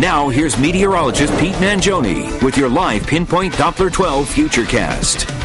Now, here's meteorologist Pete Mangione with your live Pinpoint Doppler 12 Futurecast.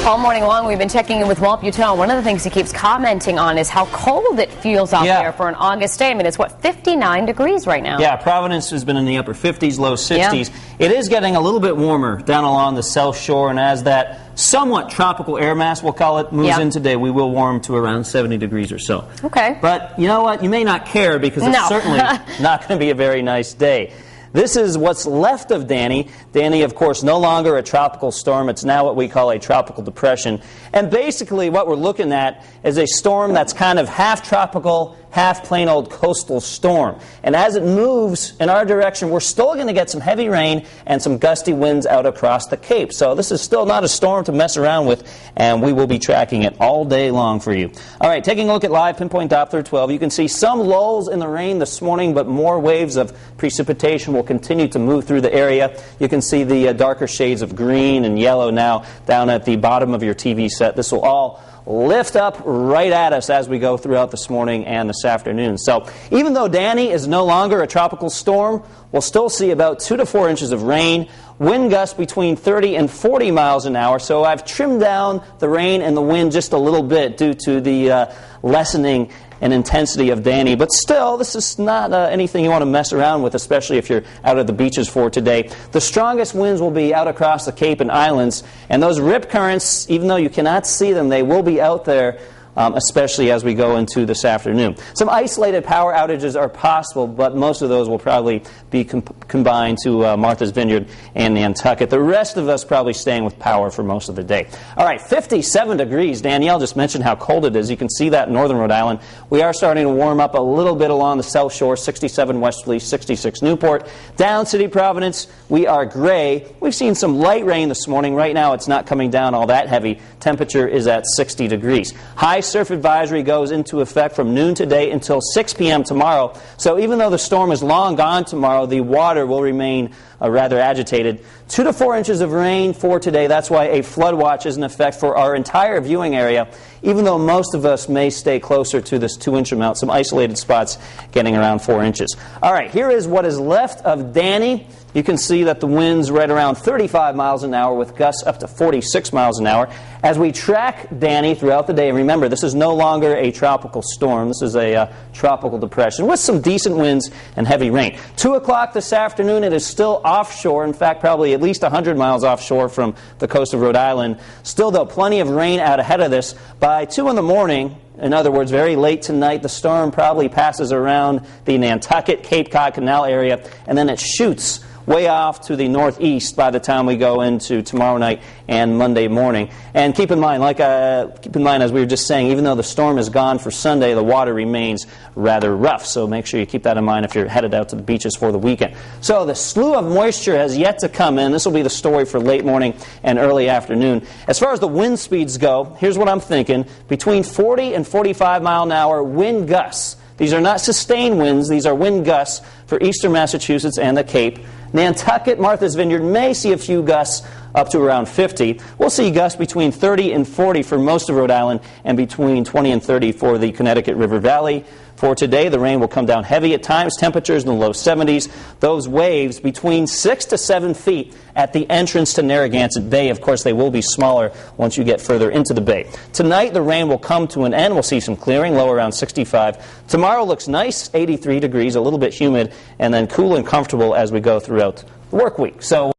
All morning long, we've been checking in with Walt Butel. One of the things he keeps commenting on is how cold it feels out there for an August day. I mean, it's, what, 59 degrees right now? Yeah, Providence has been in the upper 50s, low 60s. Yeah. It is getting a little bit warmer down along the South Shore, and as that somewhat tropical air mass, we'll call it, moves in today, we will warm to around 70 degrees or so. Okay. But you know what? You may not care because it's certainly not going to be a very nice day. This is what's left of Danny. Danny, of course, no longer a tropical storm. It's now what we call a tropical depression. And basically what we're looking at is a storm that's kind of half tropical, half plain old coastal storm. And as it moves in our direction, we're still going to get some heavy rain and some gusty winds out across the Cape. So this is still not a storm to mess around with, and we will be tracking it all day long for you. All right, taking a look at live Pinpoint Doppler 12, you can see some lulls in the rain this morning, but more waves of precipitation will continue to move through the area. You can see the darker shades of green and yellow now down at the bottom of your TV set. This will all lift up right at us as we go throughout this morning and this afternoon. So even though Danny is no longer a tropical storm, we'll still see about 2 to 4 inches of rain, wind gusts between 30 and 40 miles an hour. So I've trimmed down the rain and the wind just a little bit due to the lessening and intensity of Danny. But still, this is not anything you want to mess around with, especially if you're out at the beaches for today. The strongest winds will be out across the Cape and Islands, and those rip currents, even though you cannot see them, they will be out there, especially as we go into this afternoon. Some isolated power outages are possible, but most of those will probably be combined to Martha's Vineyard and Nantucket. The rest of us probably staying with power for most of the day. All right, 57 degrees. Danielle just mentioned how cold it is. You can see that in northern Rhode Island. We are starting to warm up a little bit along the South Shore, 67 Westerly, 66 Newport. Down City, Providence, we are gray. We've seen some light rain this morning. Right now, it's not coming down all that heavy. Temperature is at 60 degrees. High surf advisory goes into effect from noon today until 6 p.m. tomorrow. So even though the storm is long gone tomorrow, the water will remain rather agitated. 2 to 4 inches of rain for today. That's why a flood watch is in effect for our entire viewing area, even though most of us may stay closer to this 2-inch amount. Some isolated spots getting around 4 inches. All right, here is what is left of Danny. You can see that the wind's right around 35 miles an hour with gusts up to 46 miles an hour. As we track Danny throughout the day, and remember, this is no longer a tropical storm. This is a tropical depression with some decent winds and heavy rain. 2 o'clock this afternoon, it is still offshore. In fact, probably at least 100 miles offshore from the coast of Rhode Island. Still, though, plenty of rain out ahead of this. By 2 in the morning, in other words, very late tonight, the storm probably passes around the Nantucket, Cape Cod Canal area, and then it shoots way off to the northeast by the time we go into tomorrow night and Monday morning. And keep in mind, as we were just saying, even though the storm is gone for Sunday, the water remains rather rough. So make sure you keep that in mind if you're headed out to the beaches for the weekend. So the slew of moisture has yet to come in. This will be the story for late morning and early afternoon. As far as the wind speeds go, here's what I'm thinking. Between 40 and 45 mile an hour wind gusts. These are not sustained winds. These are wind gusts for eastern Massachusetts and the Cape. Nantucket, Martha's Vineyard may see a few gusts up to around 50. We'll see gusts between 30 and 40 for most of Rhode Island and between 20 and 30 for the Connecticut River Valley. For today, the rain will come down heavy at times, temperatures in the low 70s. Those waves between 6 to 7 feet at the entrance to Narragansett Bay. Of course, they will be smaller once you get further into the bay. Tonight, the rain will come to an end. We'll see some clearing, low around 65. Tomorrow looks nice, 83 degrees, a little bit humid, and then cool and comfortable as we go throughout the work week. So